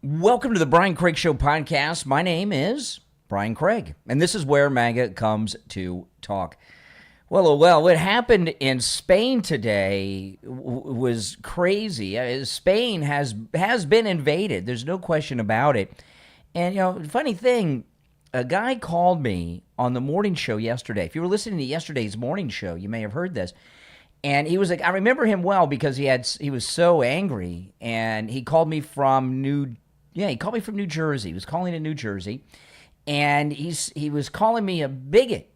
Welcome to the Brian Craig Show podcast. My name is Brian Craig, and this is where MAGA comes to talk. Well, what happened in Spain today was crazy. Spain has been invaded. There's no question about it. And, funny thing, a guy called me on the morning show yesterday. If you were listening to yesterday's morning show, you may have heard this. And he was like, I remember him well because he was so angry, and he called me from New Jersey. He was calling in New Jersey, and he was calling me a bigot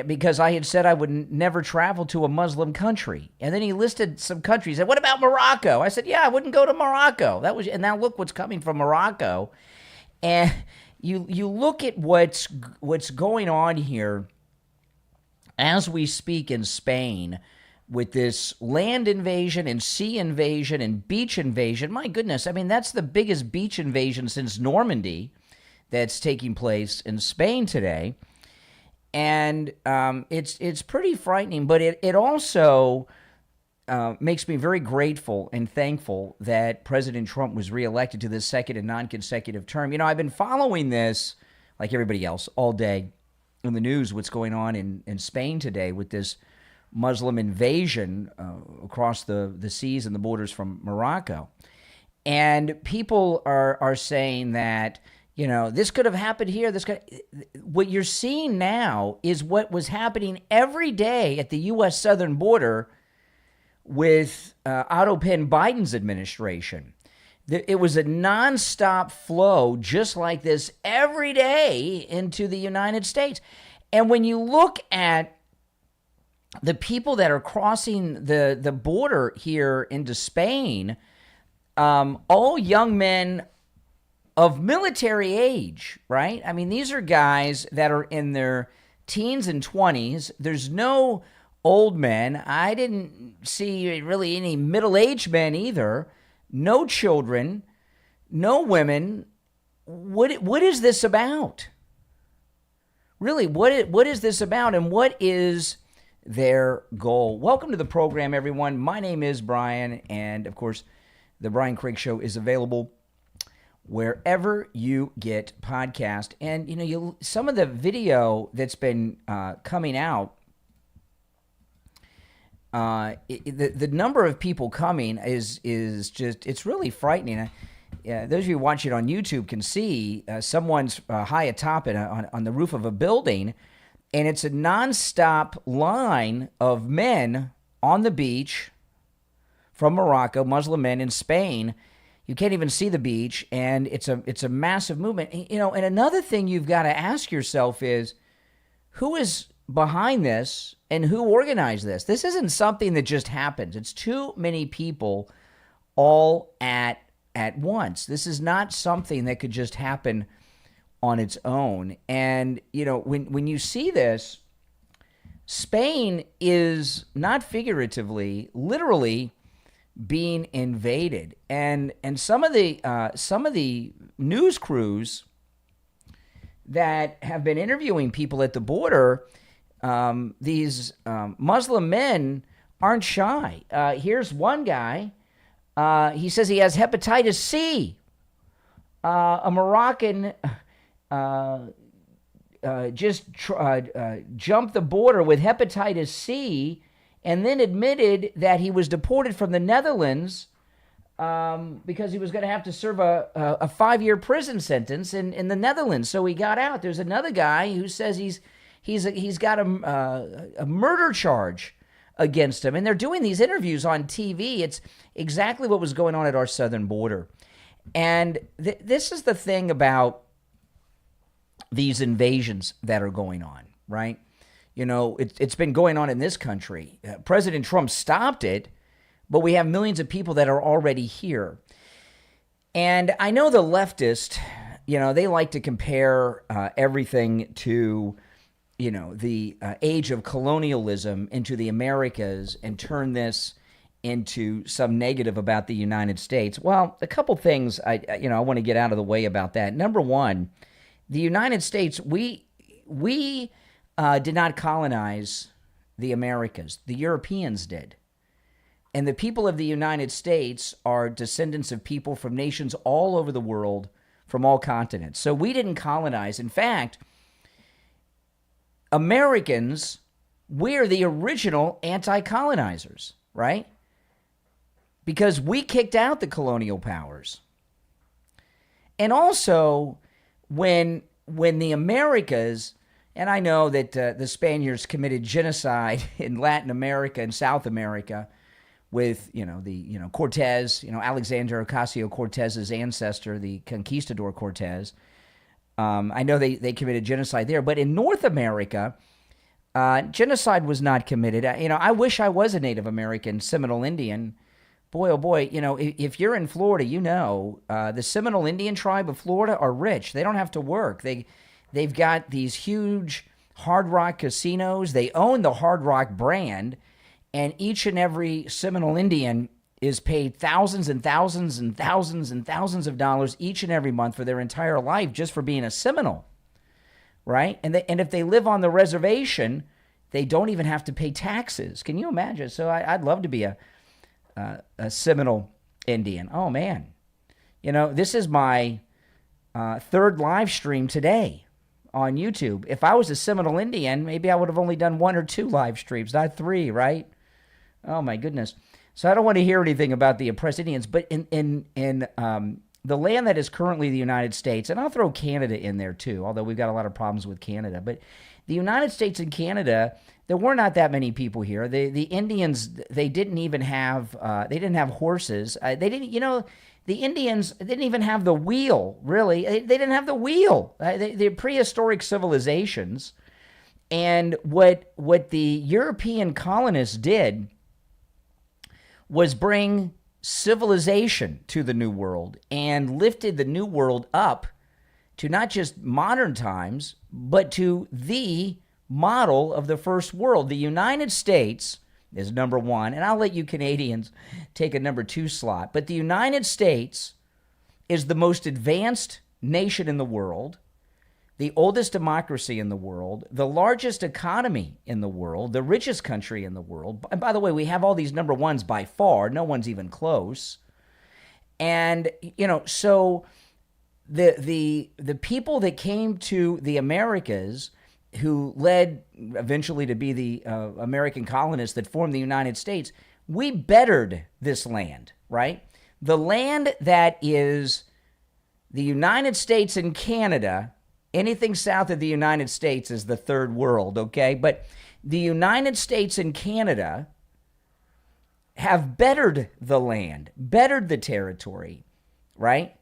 because I had said I would never travel to a Muslim country. And then he listed some countries. He said, "What about Morocco?" I said, "Yeah, I wouldn't go to Morocco." And now look what's coming from Morocco. And you look at what's going on here as we speak in Spain with this land invasion and sea invasion and beach invasion. My goodness, I mean, that's the biggest beach invasion since Normandy that's taking place in Spain today. And it's pretty frightening, but it also makes me very grateful and thankful that President Trump was reelected to this second and non-consecutive term. I've been following this, like everybody else, all day in the news, what's going on in Spain today with this Muslim invasion across the seas and the borders from Morocco. And people are saying that, this could have happened here. What you're seeing now is what was happening every day at the U.S. southern border with Otto Penn Biden's administration. It was a nonstop flow just like this every day into the United States. And when you look at the people that are crossing the border here into Spain, all young men of military age, right? I mean, these are guys that are in their teens and 20s. There's no old men. I didn't see really any middle-aged men either. No children, no women. What is this about? Really, what is this about, and what is their goal? Welcome to the program, everyone. My name is Brian, and of course, the Brian Craig Show is available wherever you get podcast. And some of the video that's been coming out, the number of people coming is just, it's really frightening. Those of you watching on YouTube can see someone's high atop it on the roof of a building. And it's a nonstop line of men on the beach from Morocco, Muslim men in Spain. You can't even see the beach, and it's a massive movement. And another thing you've got to ask yourself is, who is behind this and who organized this? This isn't something that just happens. It's too many people all at once. This is not something that could just happen on its own. And, when you see this, Spain is not figuratively, literally being invaded. And some of the news crews that have been interviewing people at the border, these Muslim men aren't shy. Here's one guy. He says he has hepatitis C. A Moroccan jumped the border with hepatitis C and then admitted that he was deported from the Netherlands because he was going to have to serve a 5-year prison sentence in the Netherlands. So he got out. There's another guy who says he's got a murder charge against him. And they're doing these interviews on TV. It's exactly what was going on at our southern border. And this is the thing about these invasions that are going on, right? It's been going on in this country. President Trump stopped it, but we have millions of people that are already here. And I know the leftists, they like to compare everything to, the age of colonialism into the Americas and turn this into some negative about the United States. Well, a couple things I want to get out of the way about that. Number one, the United States, we did not colonize the Americas. The Europeans did. And the people of the United States are descendants of people from nations all over the world, from all continents. So we didn't colonize. In fact, Americans, we're the original anti-colonizers, right? Because we kicked out the colonial powers. And also, when the Americas, and I know that the Spaniards committed genocide in Latin America and South America with, Cortez, Alexander Ocasio-Cortez's ancestor, the conquistador Cortez. I know they committed genocide there. But in North America, genocide was not committed. I wish I was a Native American Seminole Indian. Boy, oh boy, if you're in Florida, the Seminole Indian tribe of Florida are rich. They don't have to work. They've got these huge Hard Rock casinos. They own the Hard Rock brand, and each and every Seminole Indian is paid thousands and thousands and thousands and thousands of dollars each and every month for their entire life just for being a Seminole, right? And if they live on the reservation, they don't even have to pay taxes. Can you imagine? So I'd love to be a Seminole Indian. Oh, man. This is my third live stream today on YouTube. If I was a Seminole Indian, maybe I would have only done 1 or 2 live streams, not 3, right? Oh, my goodness. So I don't want to hear anything about the oppressed Indians, but in the land that is currently the United States, and I'll throw Canada in there too, although we've got a lot of problems with Canada, but the United States and Canada, there were not that many people here. The Indians, they didn't even have, they didn't have horses. The Indians didn't even have the wheel, really. They didn't have the wheel. They're prehistoric civilizations. And what the European colonists did was bring civilization to the New World and lifted the New World up to not just modern times, but to the model of the first world. The United States is number 1, and I'll let you Canadians take a number 2 slot, but the United States is the most advanced nation in the world, the oldest democracy in the world, the largest economy in the world, the richest country in the world. And by the way, we have all these number 1s by far. No one's even close. And, so the people that came to the Americas, who led eventually to be the American colonists that formed the United States, we bettered this land, right? The land that is the United States and Canada, anything south of the United States is the third world, okay? But the United States and Canada have bettered the land, bettered the territory, right?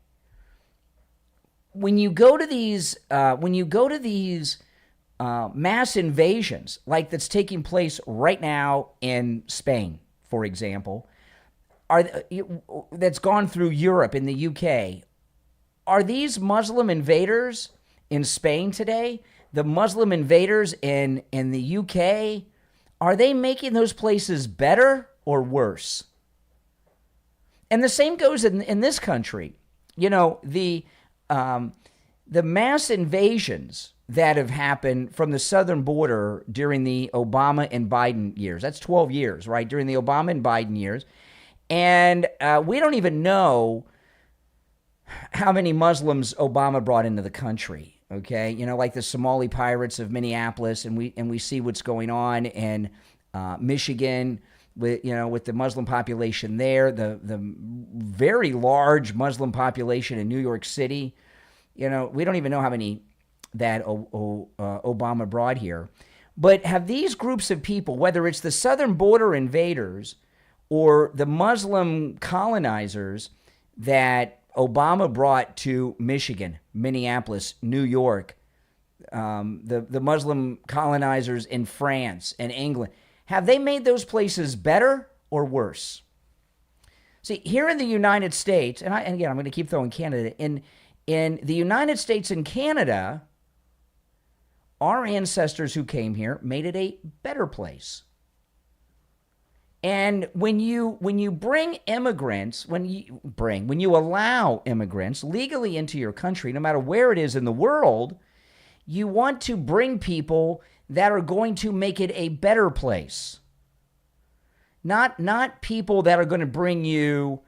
When you go to these, mass invasions, like that's taking place right now in Spain, for example, that's gone through Europe, in the UK, are these Muslim invaders in Spain today, the Muslim invaders in the UK, are they making those places better or worse? And the same goes in this country. The mass invasions that have happened from the southern border during the Obama and Biden years. That's 12 years, right? During the Obama and Biden years. And we don't even know how many Muslims Obama brought into the country, okay? Like the Somali pirates of Minneapolis, and we see what's going on in Michigan with the Muslim population there, the very large Muslim population in New York City. We don't even know how many that Obama brought here. But have these groups of people, whether it's the southern border invaders or the Muslim colonizers that Obama brought to Michigan, Minneapolis, New York, the Muslim colonizers in France and England, have they made those places better or worse? See, here in the United States, and again, I'm going to keep throwing Canada, in the United States and Canada, our ancestors who came here made it a better place. And when you bring immigrants, when you allow immigrants legally into your country, no matter where it is in the world, you want to bring people that are going to make it a better place. not people that are going to bring you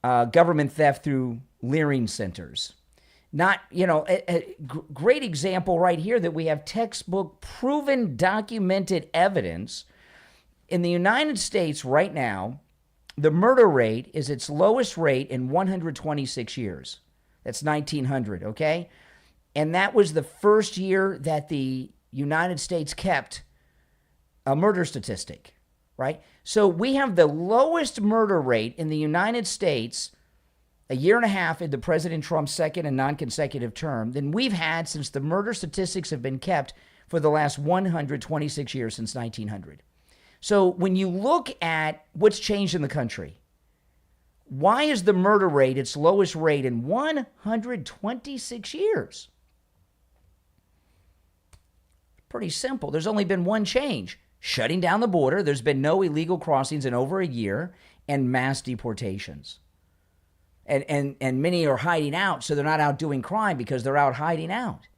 government theft through leering centers. Not, a great example right here that we have textbook proven documented evidence. In the United States right now, the murder rate is its lowest rate in 126 years. That's 1900, okay? And that was the first year that the United States kept a murder statistic, right? So we have the lowest murder rate in the United States a year and a half into President Trump's second and non-consecutive term than we've had since the murder statistics have been kept for the last 126 years since 1900. So when you look at what's changed in the country, why is the murder rate its lowest rate in 126 years? Pretty simple. There's only been one change: shutting down the border. There's been no illegal crossings in over a year, and mass deportations. And many are hiding out, so they're not out doing crime because they're out hiding out.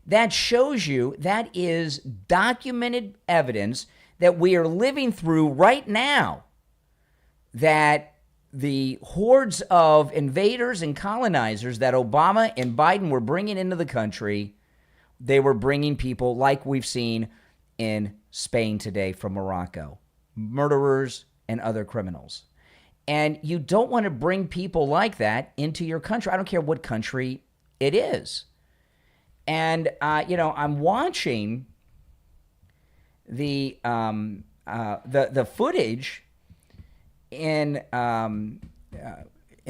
That shows you that is documented evidence that we are living through right now, that the hordes of invaders and colonizers that Obama and Biden were bringing into the country, they were bringing people like we've seen in Spain today from Morocco, murderers and other criminals. And you don't want to bring people like that into your country. I don't care what country it is. And, I'm watching the footage in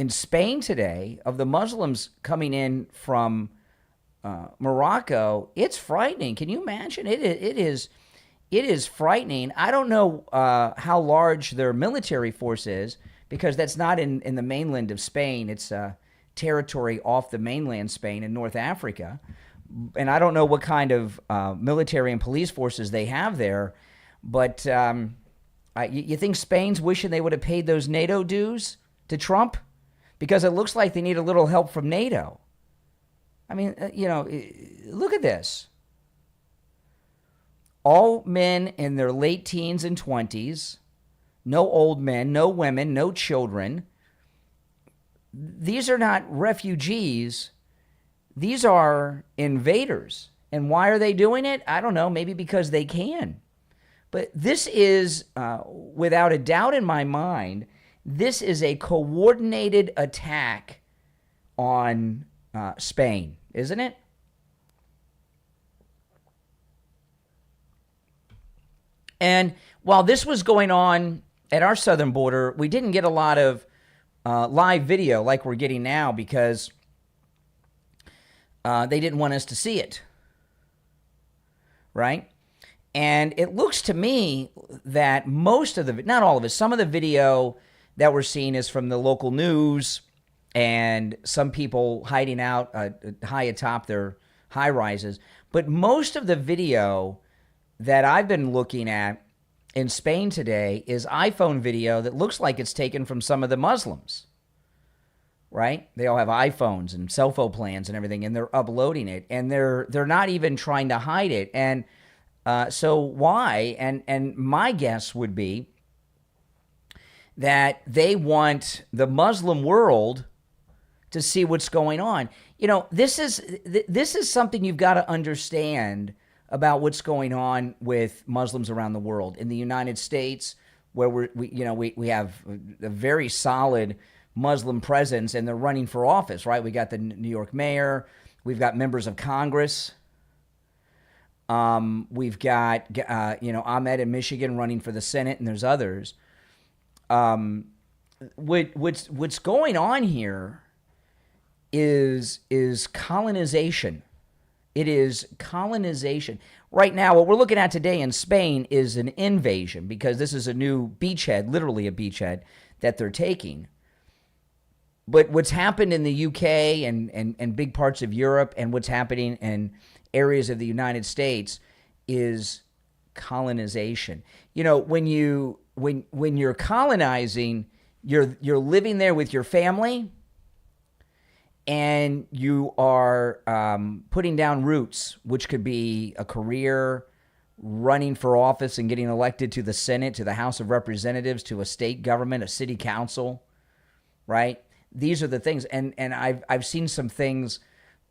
Spain today of the Muslims coming in from Morocco. It's frightening. Can you imagine? It is frightening. I don't know how large their military force is, because that's not in the mainland of Spain. It's territory off the mainland Spain in North Africa. And I don't know what kind of military and police forces they have there. But you think Spain's wishing they would have paid those NATO dues to Trump? Because it looks like they need a little help from NATO. I mean, look at this. All men in their late teens and 20s, no old men, no women, no children. These are not refugees. These are invaders. And why are they doing it? I don't know, maybe because they can. But this is, without a doubt in my mind, this is a coordinated attack on Spain, isn't it? And while this was going on at our southern border, we didn't get a lot of live video like we're getting now, because they didn't want us to see it, right? And it looks to me that most of the, not all of it, some of the video that we're seeing is from the local news and some people hiding out high atop their high rises. But most of the video that I've been looking at in Spain today is iPhone video that looks like it's taken from some of the Muslims, right? They all have iPhones and cell phone plans and everything, and they're uploading it, and they're not even trying to hide it. And so why? And my guess would be that they want the Muslim world to see what's going on. This is something you've got to understand about what's going on with Muslims around the world. In the United States, where we have a very solid Muslim presence, and they're running for office, right? We got the New York mayor, we've got members of Congress, we've got Ahmed in Michigan running for the Senate, and there's others. What's going on here is colonization. It is colonization. Right now, what we're looking at today in Spain is an invasion, because this is a new beachhead, literally a beachhead, that they're taking. But what's happened in the UK and big parts of Europe, and what's happening in areas of the United States, is colonization. When you're colonizing, you're living there with your family, and you are putting down roots, which could be a career, running for office and getting elected to the Senate, to the House of Representatives, to a state government, a city council, right? These are the things. And I've seen some things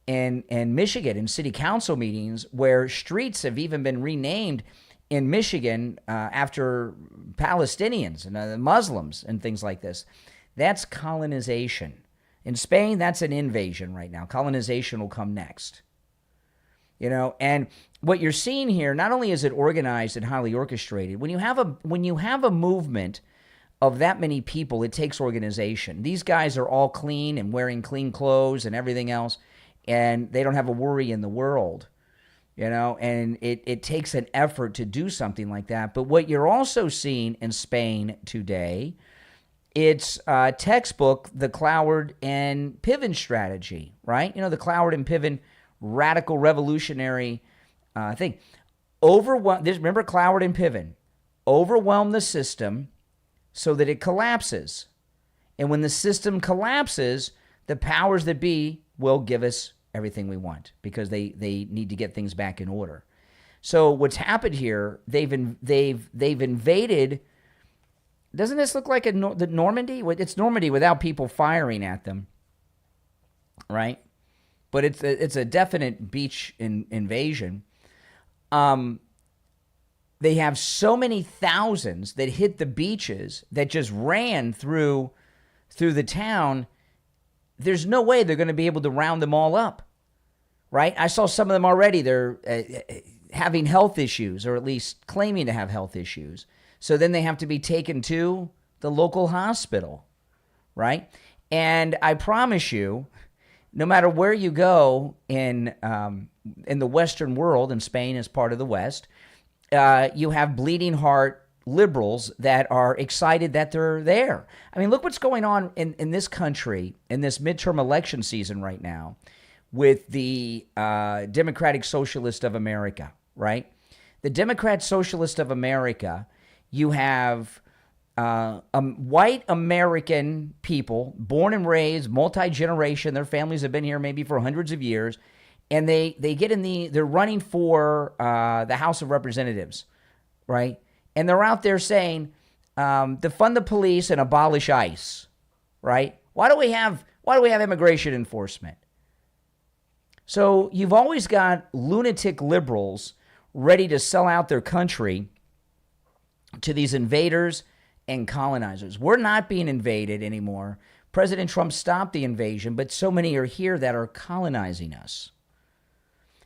in Michigan in city council meetings where streets have even been renamed in Michigan after Palestinians and Muslims and things like this. That's colonization. In Spain, that's an invasion right now. Colonization will come next. And what you're seeing here, not only is it organized and highly orchestrated, when you have a movement of that many people, it takes organization. These guys are all clean and wearing clean clothes and everything else, and they don't have a worry in the world, and it takes an effort to do something like that. But what you're also seeing in Spain today, it's textbook, the Cloward and Piven strategy, right? The Cloward and Piven radical revolutionary thing. Remember Cloward and Piven, overwhelm the system so that it collapses. And when the system collapses, the powers that be will give us everything we want because they need to get things back in order. So what's happened here, they've invaded. Doesn't this look like the Normandy? It's Normandy without people firing at them, right? But it's a definite beach invasion. They have so many thousands that hit the beaches that just ran through the town. There's no way they're going to be able to round them all up, right? I saw some of them already. They're having health issues, or at least claiming to have health issues. So then they have to be taken to the local hospital, right? And I promise you, no matter where you go in the Western world, and Spain is part of the West, you have bleeding heart liberals that are excited that they're there. I mean, look what's going on in this country in this midterm election season right now with the Democratic Socialist of America, right? The Democrat Socialist of America, you have white American people, born and raised, multi-generation, their families have been here maybe for hundreds of years, and they're running for the House of Representatives, right? And they're out there saying, defund the police and abolish ICE, right? Why do we have immigration enforcement? So you've always got lunatic liberals ready to sell out their country to these invaders and colonizers. We're not being invaded anymore. President Trump stopped the invasion, but so many are here that are colonizing us.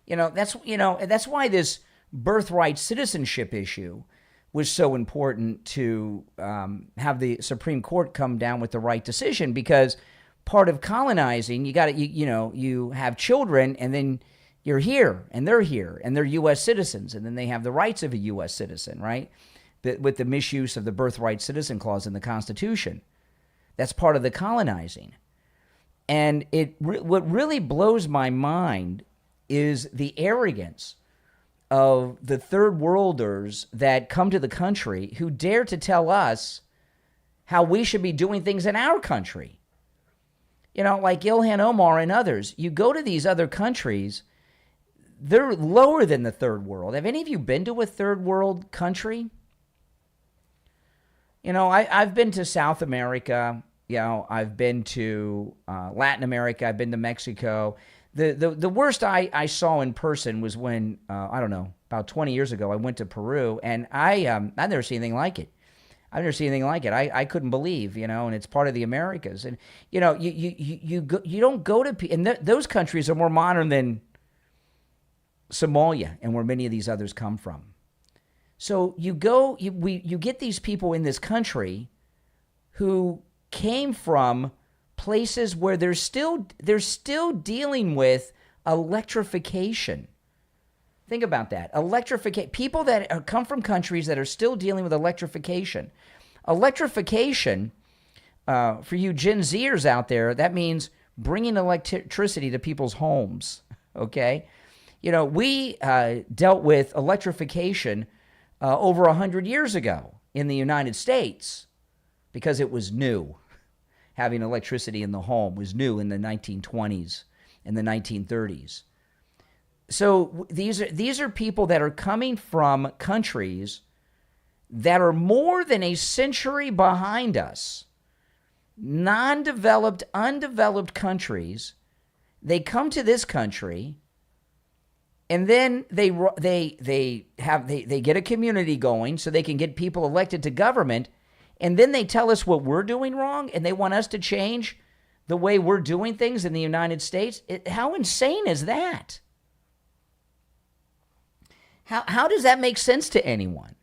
That's why this birthright citizenship issue was so important to have the Supreme Court come down with the right decision, because part of colonizing, you have children, and then you're here and they're U.S. citizens, and then they have the rights of a U.S. citizen, right? With the misuse of the birthright citizen clause in the Constitution. That's part of the colonizing. And what really blows my mind is the arrogance of the third worlders that come to the country who dare to tell us how we should be doing things in our country. Like Ilhan Omar and others. You go to these other countries, they're lower than the third world. Have any of you been to a third world country? I've been to South America. I've been to Latin America. I've been to Mexico. The worst I saw in person was when, about 20 years ago, I went to Peru, and I've never seen anything like it. I couldn't believe, and it's part of the Americas. And, you don't go to, and those countries are more modern than Somalia and where many of these others come from. So you get these people in this country who came from places where they're still dealing with electrification. Think about that. People that come from countries that are still dealing with electrification. Electrification, for you Gen Zers out there, that means bringing electricity to people's homes, okay? We dealt with electrification over 100 years ago in the United States because it was new. Having electricity in the home was new in the 1920s and the 1930s. So these are people that are coming from countries that are more than a century behind us, non-developed, undeveloped countries. They come to this country, and then they get a community going so they can get people elected to government, and then they tell us what we're doing wrong, and they want us to change the way we're doing things in the United States. How insane is that? How does that make sense to anyone?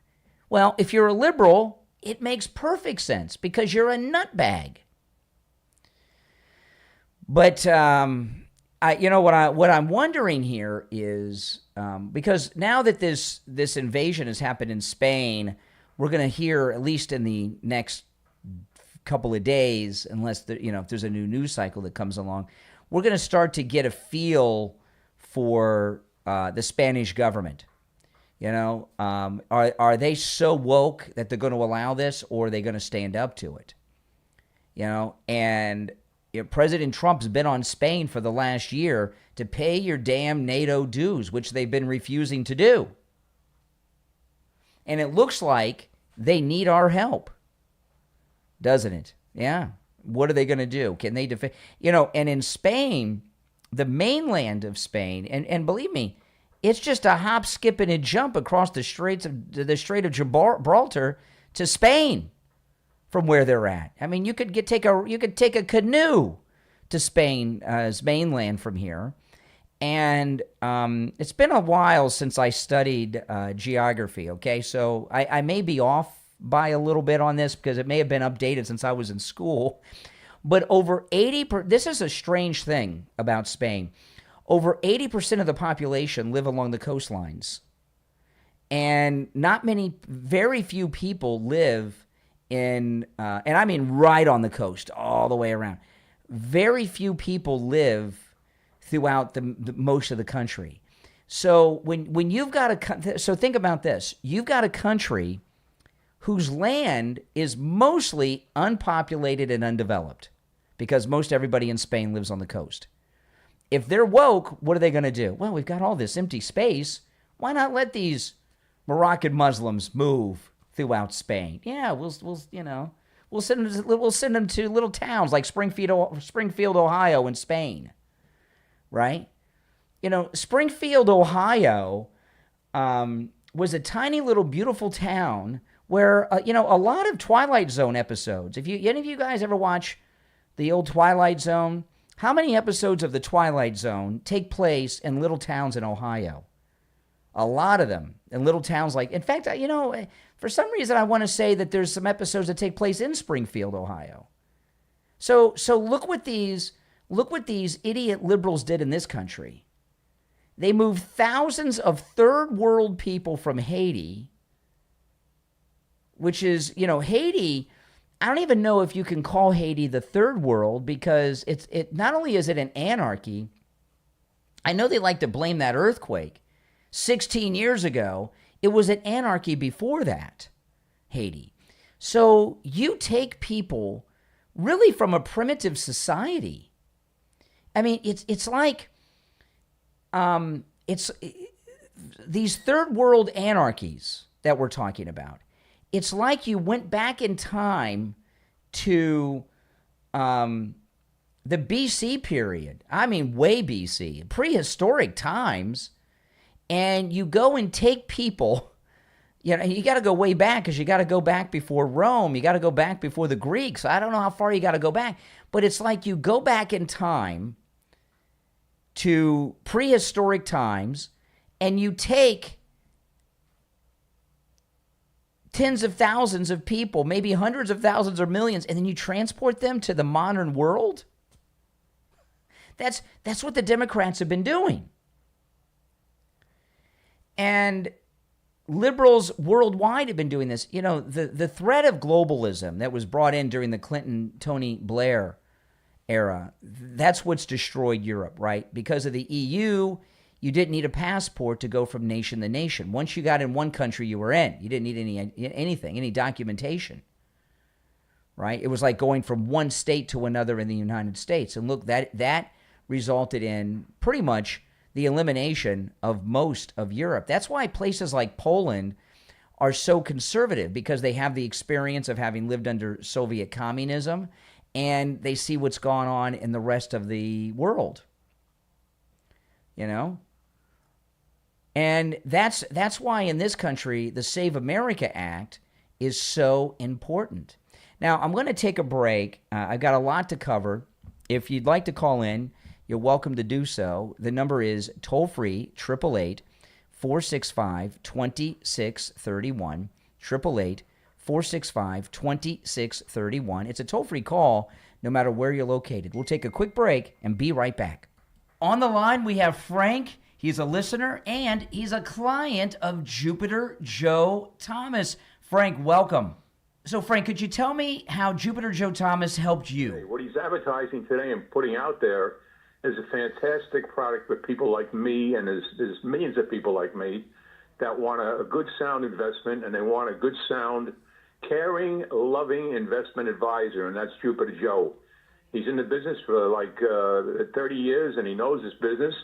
Well, if you're a liberal, it makes perfect sense because you're a nutbag. But what I'm wondering here is because now that this invasion has happened in Spain, we're going to hear, at least in the next couple of days, unless if there's a new news cycle that comes along, we're going to start to get a feel for the Spanish government. Are they so woke that they're going to allow this, or are they going to stand up to it? And President Trump's been on Spain for the last year to pay your damn NATO dues, which they've been refusing to do. And it looks like they need our help, doesn't it? Yeah. What are they going to do? Can they defend? And in Spain, the mainland of Spain, and believe me, it's just a hop, skip, and a jump across the Strait of Gibraltar to Spain from where they're at. I mean, you could take a canoe to Spain's mainland from here. And it's been a while since I studied geography, okay? So I may be off by a little bit on this because it may have been updated since I was in school. But this is a strange thing about Spain. Over 80% of the population live along the coastlines. And very few people live in, and I mean right on the coast, all the way around. Very few people live throughout the most of the country. So when you've got so think about this. You've got a country whose land is mostly unpopulated and undeveloped because most everybody in Spain lives on the coast. If they're woke, what are they going to do? Well, we've got all this empty space. Why not let these Moroccan Muslims move throughout Spain? Yeah, we'll send them to little towns like Springfield, Ohio, in Spain, right? Springfield, Ohio, was a tiny little beautiful town where a lot of Twilight Zone episodes. If any of you guys ever watch the old Twilight Zone, how many episodes of the Twilight Zone take place in little towns in Ohio? A lot of them in little towns in fact, for some reason I want to say that there's some episodes that take place in Springfield, Ohio. So look what these idiot liberals did in this country. They moved thousands of third world people from Haiti, which is, Haiti. I don't even know if you can call Haiti the third world because it not only is it an anarchy, I know they like to blame that earthquake. 16 years ago, it was an anarchy before that, Haiti. So you take people really from a primitive society. I mean, it's like these third world anarchies that we're talking about. It's like you went back in time to the BC period. I mean, way BC, prehistoric times. And you go and take people, you got to go way back because you got to go back before Rome. You got to go back before the Greeks. I don't know how far you got to go back. But it's like you go back in time to prehistoric times and you take tens of thousands of people, maybe hundreds of thousands or millions, and then you transport them to the modern world? That's what the Democrats have been doing. And liberals worldwide have been doing this. The threat of globalism that was brought in during the Clinton-Tony Blair era, that's what's destroyed Europe, right? Because of the EU, you didn't need a passport to go from nation to nation. Once you got in one country, you were in. You didn't need any documentation, right? It was like going from one state to another in the United States. And look, that resulted in pretty much the elimination of most of Europe. That's why places like Poland are so conservative, because they have the experience of having lived under Soviet communism, and they see what's gone on in the rest of the world. You know? And that's why in this country, the Save America Act is so important. Now, I'm going to take a break. I've got a lot to cover. If you'd like to call in, you're welcome to do so. The number is toll-free, 888-465-2631, 888-465-2631. It's a toll-free call no matter where you're located. We'll take a quick break and be right back. On the line, we have Frank. He's a listener, and he's a client of Jupiter Joe Thomas. Frank, welcome. So, Frank, could you tell me how Jupiter Joe Thomas helped you? What he's advertising today and putting out there is a fantastic product for people like me, and there's millions of people like me that want a good sound investment, and they want a good sound, caring, loving investment advisor, and that's Jupiter Joe. He's in the business for like 30 years, and he knows his business.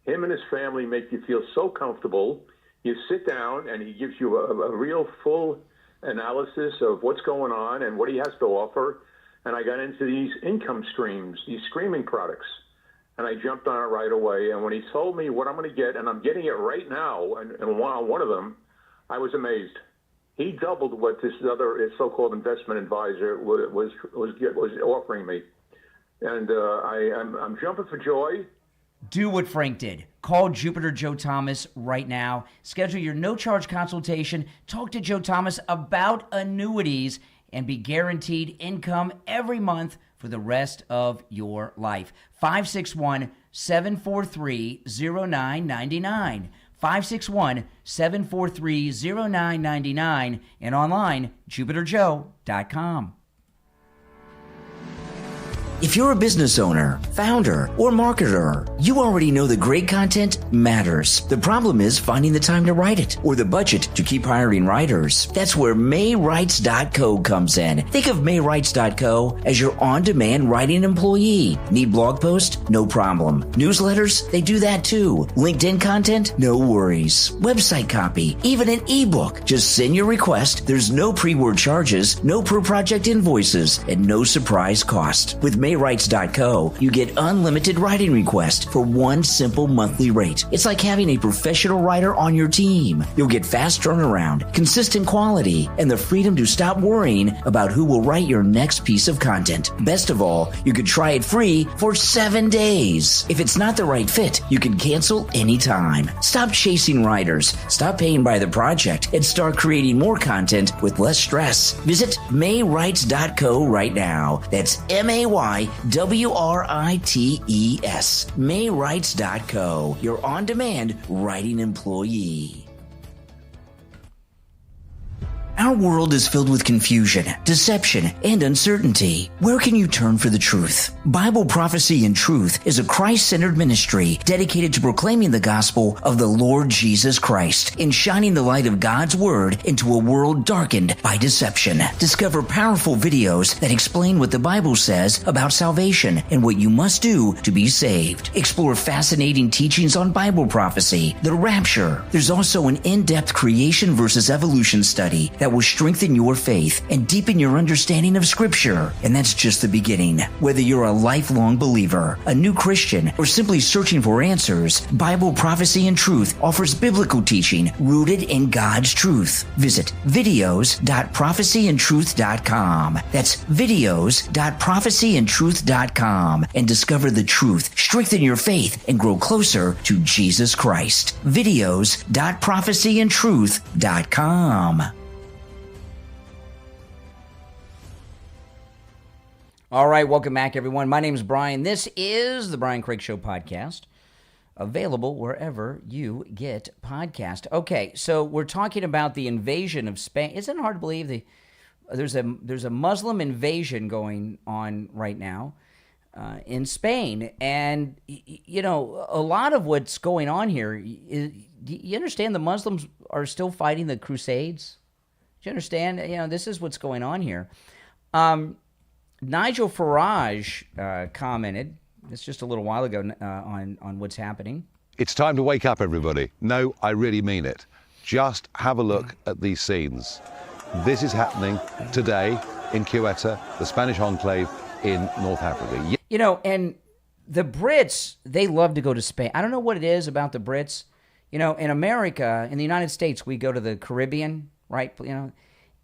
Him and his family make you feel so comfortable. You sit down, and he gives you a real full analysis of what's going on and what he has to offer. And I got into these income streams, these streaming products, and I jumped on it right away. And when he told me what I'm going to get, and I'm getting it right now, and on one of them, I was amazed. He doubled what this other so-called investment advisor was offering me, and I'm jumping for joy. Do what Frank did. Call Jupiter Joe Thomas right now. Schedule your no-charge consultation. Talk to Joe Thomas about annuities and be guaranteed income every month for the rest of your life. 561-743-0999. 561-743-0999 and online, jupiterjoe.com. If you're a business owner, founder, or marketer, you already know that great content matters. The problem is finding the time to write it or the budget to keep hiring writers. That's where maywrites.co comes in. Think of maywrites.co as your on-demand writing employee. Need blog posts? No problem. Newsletters? They do that too. LinkedIn content? No worries. Website copy? Even an ebook? Just send your request. There's no pre-word charges, no per-project invoices, and no surprise cost. With maywrites.co, you get unlimited writing requests for one simple monthly rate. It's like having a professional writer on your team. You'll get fast turnaround, consistent quality, and the freedom to stop worrying about who will write your next piece of content. Best of all, you can try it free for 7 days. If it's not the right fit, you can cancel anytime. Stop chasing writers, stop paying by the project, and start creating more content with less stress. Visit maywrites.co right now. That's maywrites, maywrites.co, your on-demand writing employee. Our world is filled with confusion, deception, and uncertainty. Where can you turn for the truth? Bible Prophecy and Truth is a Christ-centered ministry dedicated to proclaiming the gospel of the Lord Jesus Christ and shining the light of God's Word into a world darkened by deception. Discover powerful videos that explain what the Bible says about salvation and what you must do to be saved. Explore fascinating teachings on Bible prophecy, the rapture. There's also an in-depth creation versus evolution study that will strengthen your faith and deepen your understanding of Scripture. And that's just the beginning. Whether you're a lifelong believer, a new Christian, or simply searching for answers, Bible Prophecy and Truth offers biblical teaching rooted in God's truth. Visit videos.prophecyandtruth.com. That's videos.prophecyandtruth.com and discover the truth, strengthen your faith, and grow closer to Jesus Christ. Videos.prophecyandtruth.com. All right, welcome back, everyone. My name is Brian. This is the Brian Craig Show podcast, available wherever you get podcasts. Okay, so we're talking about the invasion of Spain. Isn't it hard to believe there's a Muslim invasion going on right now in Spain? And, you know, a lot of what's going on here, do you understand the Muslims are still fighting the Crusades? Do you understand? You know, this is what's going on here. Nigel Farage commented, it's just a little while ago, on what's happening. It's time to wake up, everybody. No, I really mean it. Just have a look at these scenes. This is happening today in Ceuta, the Spanish enclave in North Africa. You know, and the Brits, they love to go to Spain. I don't know what it is about the Brits. You know, in America, in the United States, we go to the Caribbean, right? You know,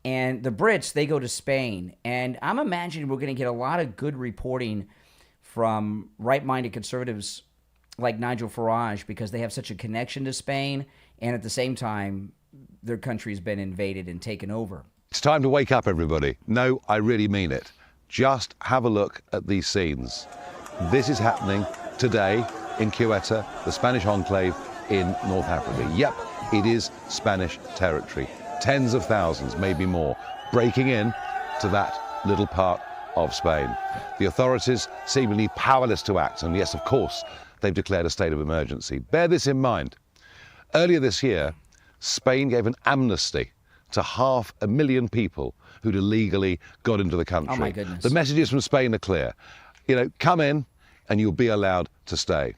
and the Brits, they go to Spain. And I'm imagining we're going to get a lot of good reporting from right-minded conservatives like Nigel Farage because they have such a connection to Spain, and at the same time, their country's been invaded and taken over. It's time to wake up, everybody. No, I really mean it. Just have a look at these scenes. This is happening today in Ceuta, the Spanish enclave in North Africa. Yep, it is Spanish territory. Tens of thousands, maybe more, breaking in to that little part of Spain. The authorities seemingly powerless to act, and yes, of course, they've declared a state of emergency. Bear this in mind. Earlier this year, Spain gave an amnesty to 500,000 people who'd illegally got into the country. Oh my goodness. The messages from Spain are clear. You know, come in and you'll be allowed to stay.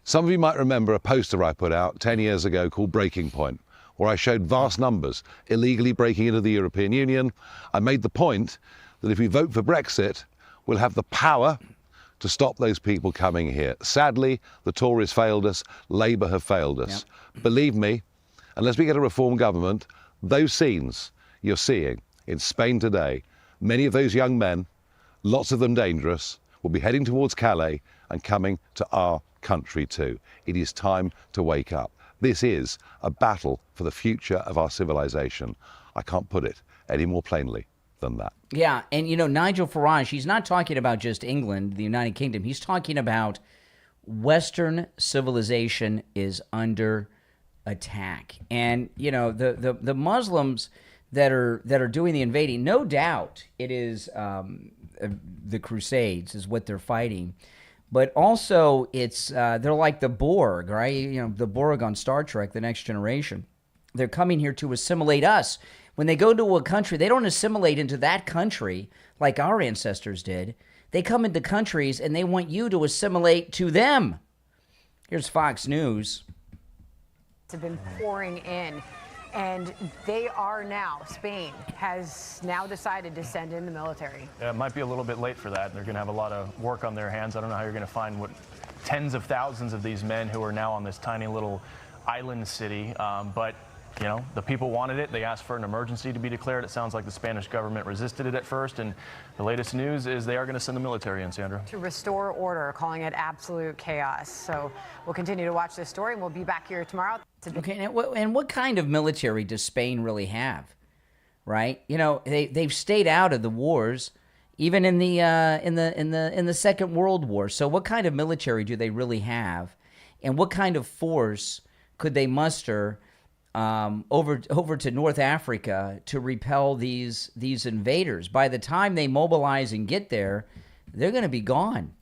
Some of you might remember a poster I put out 10 years ago called Breaking Point, where I showed vast numbers illegally breaking into the European Union. I made the point that if we vote for Brexit, we'll have the power to stop those people coming here. Sadly, the Tories failed us, Labour have failed us. Yep. Believe me, unless we get a reform government, those scenes you're seeing in Spain today, many of those young men, lots of them dangerous, will be heading towards Calais and coming to our country too. It is time to wake up. This is a battle for the future of our civilization. I can't put it any more plainly than that. Yeah, and you know, Nigel Farage, he's not talking about just England, the United Kingdom. He's talking about Western civilization is under attack. And you know, the Muslims that are doing the invading, no doubt it is the Crusades is what they're fighting. But also it's they're like the Borg, right? You know, the Borg on Star Trek, The Next Generation. They're coming here to assimilate us. When they go to a country, they don't assimilate into that country like our ancestors did. They come into countries and they want you to assimilate to them. Here's Fox News. Have been pouring in, and they are now, Spain has now decided to send in the military. Yeah, it might be a little bit late for that. They're going to have a lot of work on their hands. I don't know how you're going to find what tens of thousands of these men who are now on this tiny little island city, but you know, the people wanted it. They asked for an emergency to be declared. It sounds like the Spanish government resisted it at first, and the latest news is they are going to send the military in, Sandra. To restore order, calling it absolute chaos. So we'll continue to watch this story, and we'll be back here tomorrow. Okay, and what kind of military does Spain really have, right? You know, they've stayed out of the wars, even in the Second World War. So what kind of military do they really have, and what kind of force could they muster over to North Africa to repel these invaders? By the time they mobilize and get there, they're going to be gone,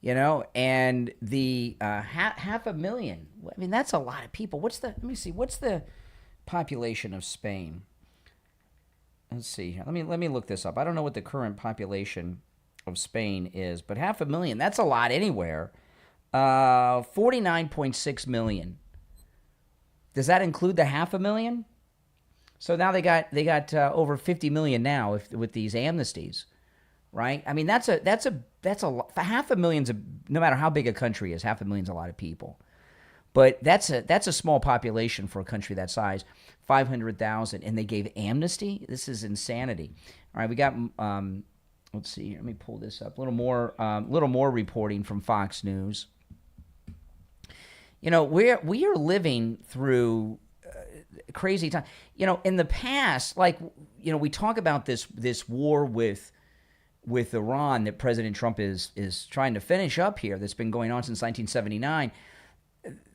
you know. And the 500,000. I mean, that's a lot of people. Let me see. What's the population of Spain? Let's see here. Let me look this up. I don't know what the current population of Spain is, but 500,000. That's a lot anywhere. 49.6 million. Does that include the 500,000? So now they got over 50 million now with these amnesties, right? I mean, that's a lot. 500,000's no matter how big a country is, 500,000's a lot of people. But that's a small population for a country that size. 500,000, and they gave amnesty. This is insanity. All right, we got. Let's see. Let me pull this up. A little more reporting from Fox News. You know, we are living through crazy time. You know, in the past, like, you know, we talk about this war with Iran that President Trump is trying to finish up here. That's been going on since 1979.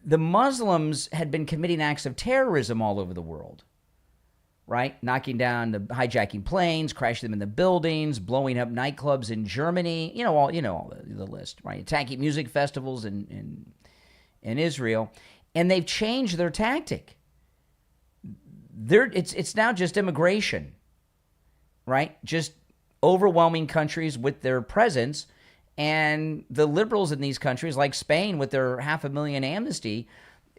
The Muslims had been committing acts of terrorism all over the world, right? Knocking down, hijacking planes, crashing them in the buildings, blowing up nightclubs in Germany. You know all the list, right? Attacking music festivals in Israel, and they've changed their tactic. It's now just immigration, right? Just overwhelming countries with their presence, And the liberals in these countries, like Spain with their 500,000 amnesty,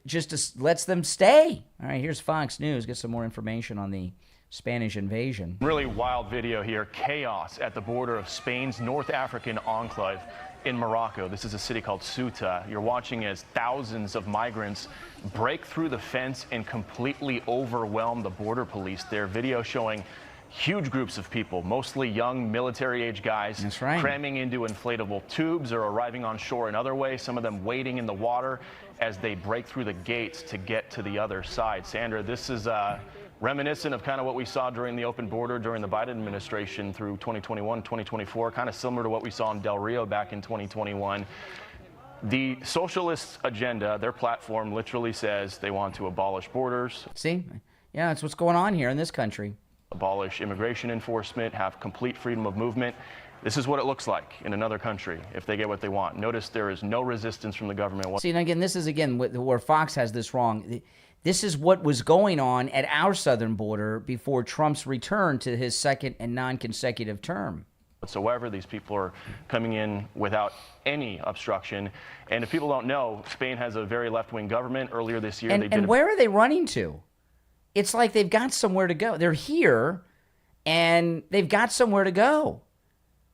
just lets them stay. All right, here's Fox News. Get some more information on the Spanish invasion. Really wild video here. Chaos at the border of Spain's North African enclave in Morocco. This is a city called Ceuta. You're watching as thousands of migrants break through the fence and completely overwhelm the border police. Their video showing huge groups of people, mostly young military-age guys, that's right, cramming into inflatable tubes or arriving on shore another way, some of them wading in the water as they break through the gates to get to the other side. Sandra, this is reminiscent of kind of what we saw during the open border during the Biden administration through 2021, 2024, kind of similar to what we saw in Del Rio back in 2021. The socialist agenda, their platform literally says they want to abolish borders. See? Yeah, that's what's going on here in this country. Abolish immigration enforcement, have complete freedom of movement. This is what it looks like in another country if they get what they want. Notice there is no resistance from the government. See, and again, this is where Fox has this wrong. This is what was going on at our southern border before Trump's return to his second and non-consecutive term. Whatsoever. These people are coming in without any obstruction. And if people don't know, Spain has a very left-wing government. Earlier this year, and where are they running to? It's like they've got somewhere to go. They're here, and they've got somewhere to go,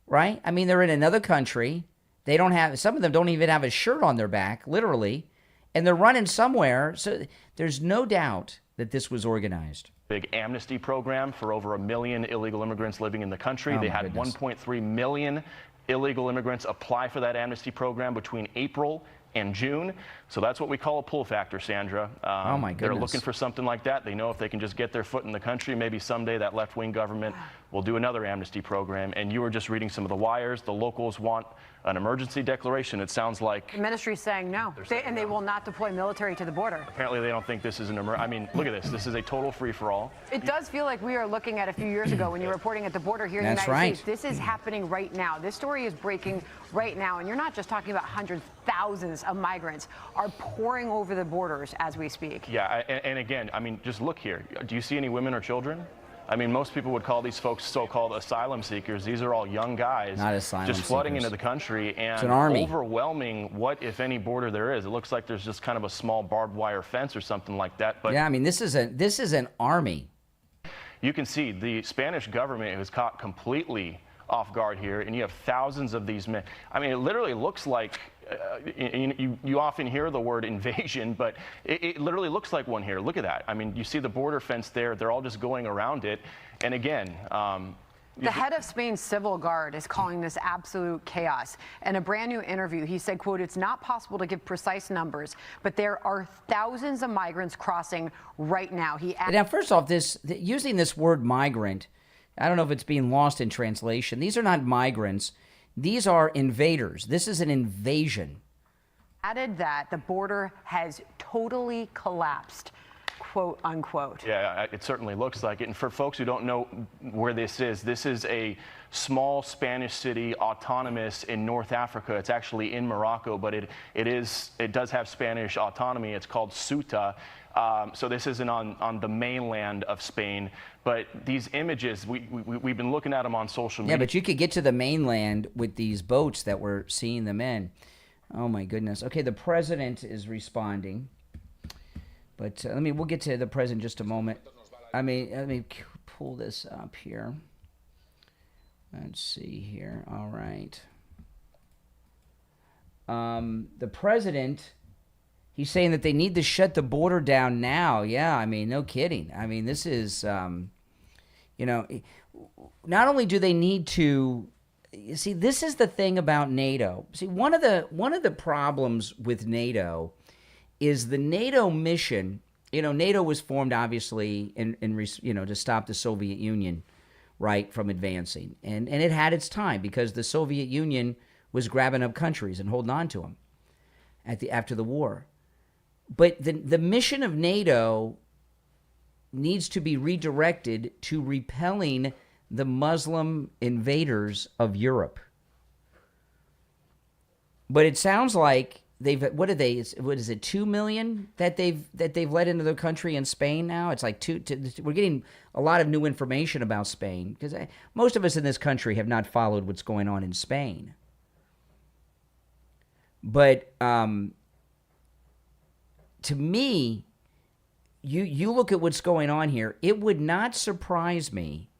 right? I mean, they're in another country. They don't have, some of them don't even have a shirt on their back, literally, and they're running somewhere. So there's no doubt that this was organized. Big amnesty program for over 1 million illegal immigrants living in the country. They had 1.3 million illegal immigrants apply for that amnesty program between April and June. So that's what we call a pull factor, Sandra. Oh my goodness. They're looking for something like that. They know if they can just get their foot in the country, maybe someday that left-wing government will do another amnesty program. And you were just reading some of the wires. The locals want an emergency declaration. It sounds like the ministry's saying no, they will not deploy military to the border. Apparently they don't think this is an I mean, look at this. This is a total free-for-all. It does feel like we are looking at a few years ago when you were reporting at the border here in the United States. This is happening right now. This story is breaking right now, and you're not just talking about hundreds, thousands of migrants are pouring over the borders as we speak. Yeah, and again, I mean, just look here. Do you see any women or children? I mean, most people would call these folks so-called asylum seekers. These are all young guys just flooding into the country and it's an army. Overwhelming what, if any, border there is. It looks like there's just kind of a small barbed wire fence or something like that. But yeah, I mean, this is an army. You can see the Spanish government is caught completely off guard here, and you have thousands of these men. I mean, it literally looks like you often hear the word invasion, but it literally looks like one here. Look at that. I mean, you see the border fence there. They're all just going around it. And again, the head of Spain's civil guard is calling this absolute chaos. In a brand new interview, he said, quote, "It's not possible to give precise numbers, but there are thousands of migrants crossing right now." Now, first off, using this word migrant, I don't know if it's being lost in translation. These are not migrants. These are invaders. This is an invasion. Added that the border has totally collapsed, quote unquote. Yeah, it certainly looks like it. And for folks who don't know where this is a small Spanish city, autonomous in North Africa. It's actually in Morocco, but it does have Spanish autonomy. It's called Ceuta. So this isn't on the mainland of Spain, but these images, we've been looking at them on social media. Yeah, but you could get to the mainland with these boats that we're seeing them in. Oh my goodness. Okay, the president is responding, but we'll get to the president in just a moment. Let me pull this up here. Let's see here. All right. The president, he's saying that they need to shut the border down now. Yeah, I mean, no kidding. I mean, this is, not only do they need to, you see, this is the thing about NATO. See, one of the problems with NATO is the NATO mission. NATO was formed obviously to stop the Soviet Union, right, from advancing, and it had its time because the Soviet Union was grabbing up countries and holding on to them after the war. But the mission of NATO needs to be redirected to repelling the Muslim invaders of Europe. But it sounds like what is it, 2 million that they've let into the country in Spain now? It's like we're getting a lot of new information about Spain because most of us in this country have not followed what's going on in Spain. But to me, you look at what's going on here, it would not surprise me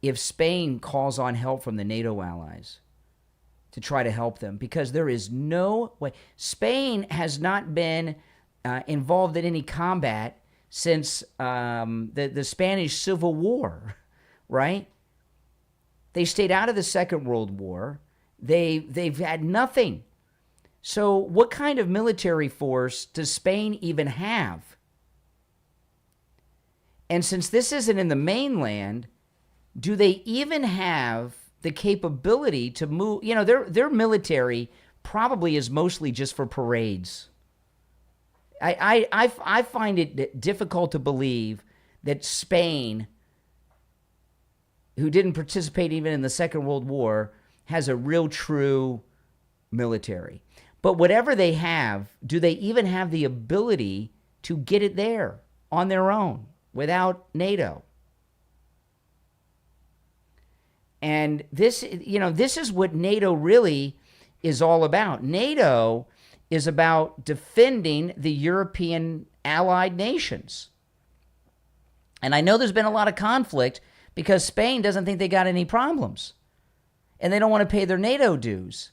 if Spain calls on help from the NATO allies to try to help them, because there is no way. Spain has not been involved in any combat since the Spanish Civil War, right? They stayed out of the Second World War. They've had nothing. So what kind of military force does Spain even have? And since this isn't in the mainland, do they even have the capability to move? You know, their military probably is mostly just for parades. I find it difficult to believe that Spain, who didn't participate even in the Second World War, has a real true military. But whatever they have, do they even have the ability to get it there on their own without NATO? And this is what NATO really is all about. NATO is about defending the European allied nations. And I know there's been a lot of conflict because Spain doesn't think they got any problems. And they don't want to pay their NATO dues.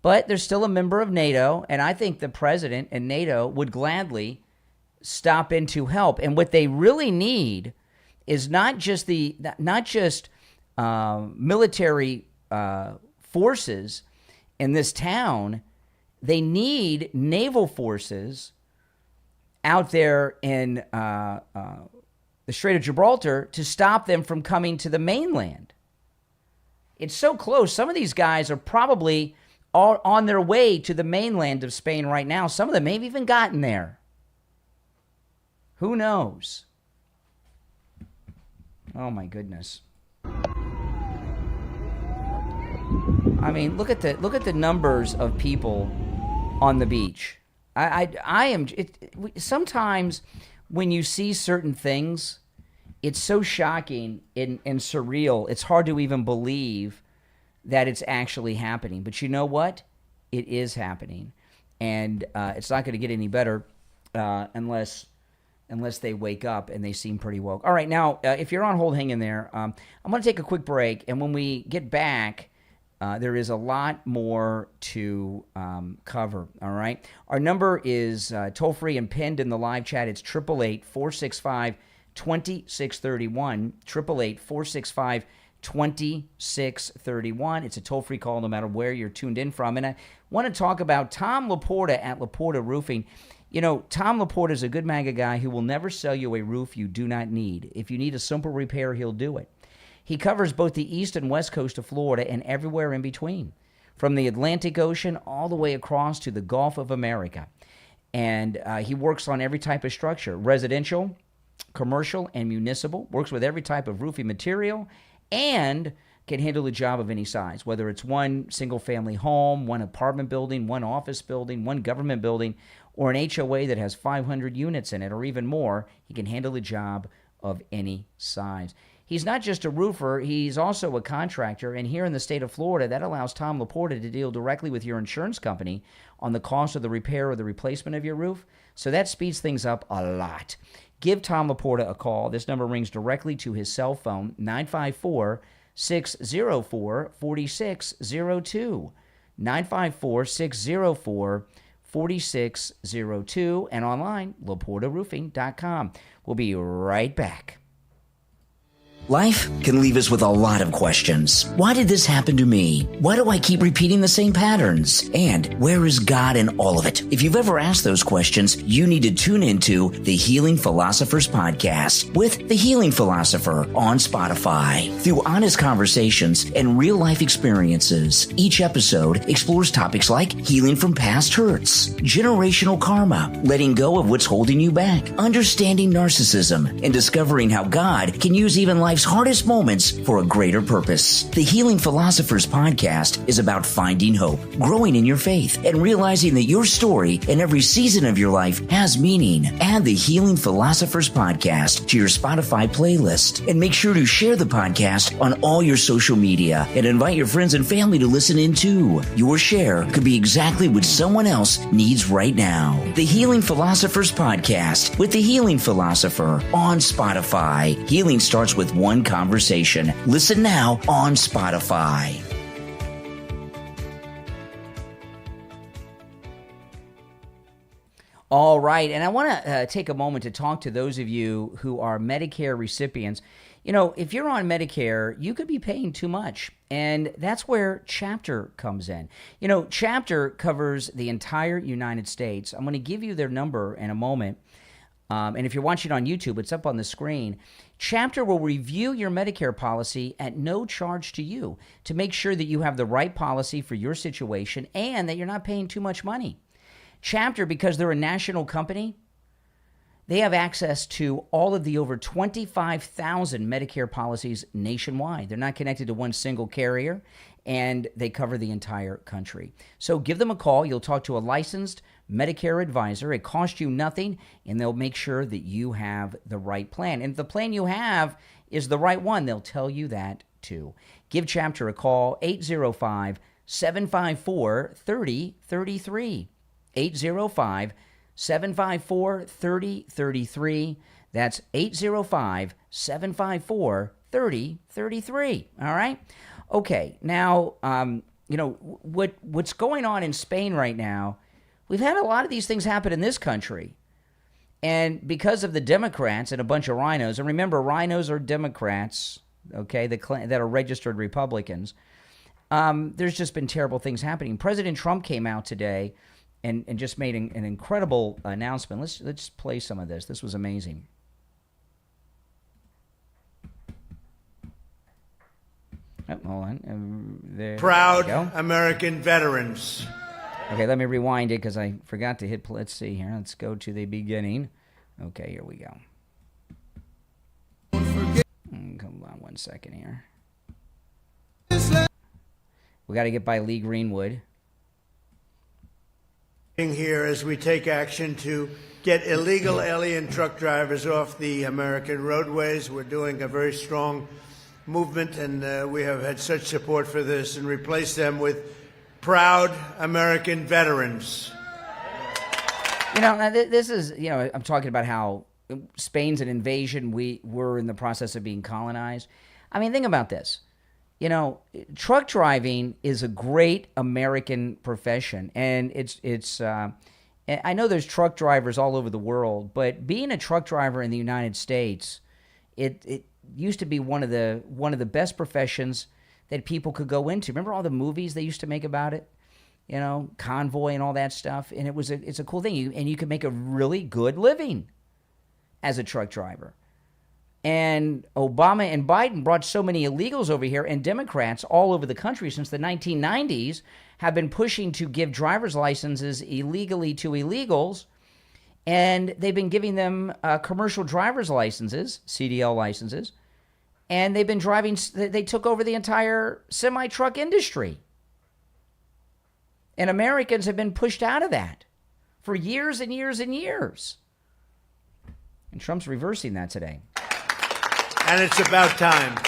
But they're still a member of NATO, and I think the president and NATO would gladly stop in to help. And what they really need is not just military forces in this town. They need naval forces out there in the Strait of Gibraltar to stop them from coming to the mainland. It's so close. Some of these guys are probably all on their way to the mainland of Spain right now. Some of them may have even gotten there. Who knows? Oh my goodness. I mean, look at the numbers of people on the beach. Sometimes when you see certain things, it's so shocking and surreal. It's hard to even believe that it's actually happening. But you know what? It is happening. And it's not going to get any better unless they wake up, and they seem pretty woke. All right, now, if you're on hold, hang in there. I'm going to take a quick break, and when we get back, there is a lot more to cover, all right? Our number is toll-free and pinned in the live chat. It's 888-465-2631, 888-465-2631. It's a toll-free call no matter where you're tuned in from. And I want to talk about Tom Laporta at Laporta Roofing. You know, Tom Laporta is a good MAGA guy who will never sell you a roof you do not need. If you need a simple repair, he'll do it. He covers both the east and west coast of Florida and everywhere in between, from the Atlantic Ocean all the way across to the Gulf of America. And he works on every type of structure, residential, commercial, and municipal, works with every type of roofing material, and can handle a job of any size, whether it's one single-family home, one apartment building, one office building, one government building, or an HOA that has 500 units in it or even more. He can handle a job of any size. He's not just a roofer, he's also a contractor, and here in the state of Florida, that allows Tom Laporta to deal directly with your insurance company on the cost of the repair or the replacement of your roof, so that speeds things up a lot. Give Tom Laporta a call. This number rings directly to his cell phone, 954-604-4602, 954-604-4602, and online, laportaroofing.com. We'll be right back. Life can leave us with a lot of questions. Why did this happen to me? Why do I keep repeating the same patterns? And where is God in all of it? If you've ever asked those questions, you need to tune into the Healing Philosophers podcast with The Healing Philosopher on Spotify. Through honest conversations and real-life experiences, each episode explores topics like healing from past hurts, generational karma, letting go of what's holding you back, understanding narcissism, and discovering how God can use even life's life's hardest moments for a greater purpose. The Healing Philosophers podcast is about finding hope, growing in your faith, and realizing that your story and every season of your life has meaning. Add the Healing Philosophers podcast to your Spotify playlist, and make sure to share the podcast on all your social media and invite your friends and family to listen in too. Your share could be exactly what someone else needs right now. The Healing Philosophers podcast with the Healing Philosopher on Spotify. Healing starts with one conversation. Listen now on Spotify. All right, and I want to take a moment to talk to those of you who are Medicare recipients. You know, if you're on Medicare, you could be paying too much, and that's where Chapter comes in. You know, Chapter covers the entire United States. I'm going to give you their number in a moment, and if you're watching on YouTube, it's up on the screen. Chapter will review your Medicare policy at no charge to you to make sure that you have the right policy for your situation and that you're not paying too much money. Chapter, because they're a national company, they have access to all of the over 25,000 Medicare policies nationwide. They're not connected to one single carrier, and they cover the entire country. So give them a call. You'll talk to a licensed Medicare advisor. It costs you nothing, and they'll make sure that you have the right plan. And if the plan you have is the right one, they'll tell you that too. Give Chapter a call, 805-754-3033. 805-754-3033. That's 805-754-3033. All right? Okay, now, you know, what's going on in Spain right now, we've had a lot of these things happen in this country. And because of the Democrats and a bunch of rhinos, and remember, rhinos are Democrats, okay, that are registered Republicans, there's just been terrible things happening. President Trump came out today and just made an incredible announcement. Let's play some of this. This was amazing. Oh, hold on. There Proud American veterans. Okay, let me rewind it because I forgot to hit. Let's see here. Let's go to the beginning. Okay, here we go. Come on 1 second here. We got to get by Lee Greenwood. Here as we take action to get illegal alien truck drivers off the American roadways. We're doing a very strong movement, and we have had such support for this, and replace them with proud American veterans. You know, now this is, you know, I'm talking about how Spain's an invasion. We're in the process of being colonized. I mean, think about this. You know, truck driving is a great American profession, and it's. I know there's truck drivers all over the world, but being a truck driver in the United States, it used to be one of the best professions that people could go into. Remember all the movies they used to make about it, you know, Convoy and all that stuff, and it's a cool thing, and you can make a really good living as a truck driver. And Obama and Biden brought so many illegals over here, and Democrats all over the country since the 1990s have been pushing to give driver's licenses illegally to illegals, and they've been giving them commercial driver's licenses, CDL licenses, and they've been driving. They took over the entire semi-truck industry, and Americans have been pushed out of that for years and years and years. And Trump's reversing that today. And it's about time.